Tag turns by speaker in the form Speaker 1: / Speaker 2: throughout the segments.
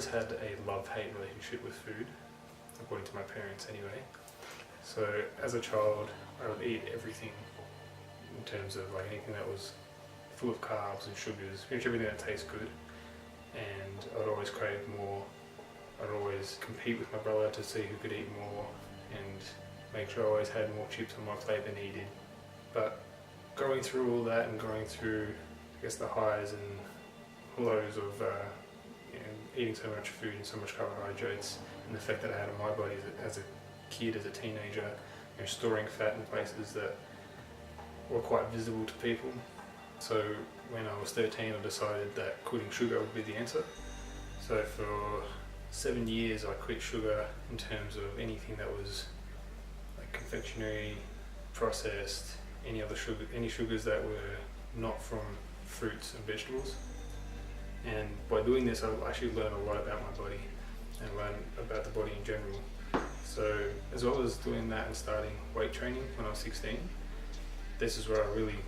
Speaker 1: always had a love-hate relationship with food, according to my parents anyway. So as a child, I would eat everything in terms of like anything that was full of carbs and sugars, pretty much everything that tastes good. And I'd always crave more. I'd always compete with my brother to see who could eat more and make sure I always had more chips on my plate than he did. But going through all that and going through, I guess, the highs and lows of eating so much food and so much carbohydrates, and the effect that I had on my body as a kid, as a teenager, storing fat in places that were quite visible to people. So when I was 13, I decided that quitting sugar would be the answer. So for 7 years I quit sugar in terms of anything that was like confectionery, processed, any sugars that were not from fruits and vegetables. And by doing this, I actually learned a lot about my body and learned about the body in general. So as well as doing that and starting weight training when I was 16, this is where I really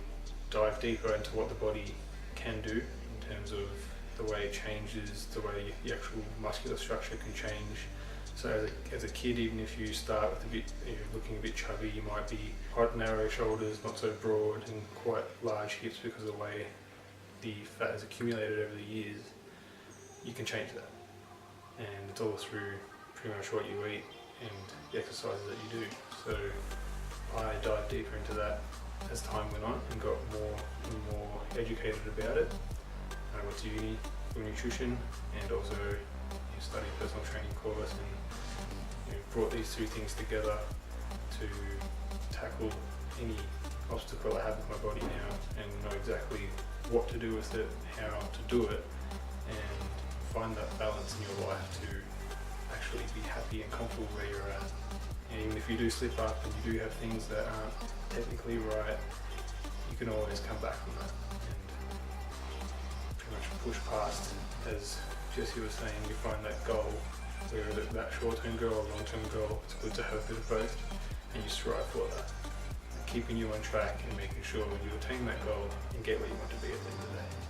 Speaker 1: dive deeper into what the body can do in terms of the way it changes, the way the actual muscular structure can change. So as a kid, even if you start with looking a bit chubby, you might be quite narrow shoulders, not so broad, and quite large hips because of the way the fat has accumulated over the years. You can change that, and it's all through pretty much what you eat and the exercises that you do. So I dived deeper into that as time went on and got more and more educated about it. I went to uni for nutrition and also studied a personal training course, and brought these two things together to tackle any obstacle I have with my body now and know exactly what to do with it, how to do it, and find that balance in your life to actually be happy and comfortable where you're at. And even if you do slip up and you do have things that aren't technically right, you can always come back from that and pretty much push past. As Jesse was saying, you find that goal, whether it's that short-term goal or long-term goal, it's good to have a bit of both, and you strive for that, keeping you on track and making sure you attain that goal and get where you want to be at the end of the day.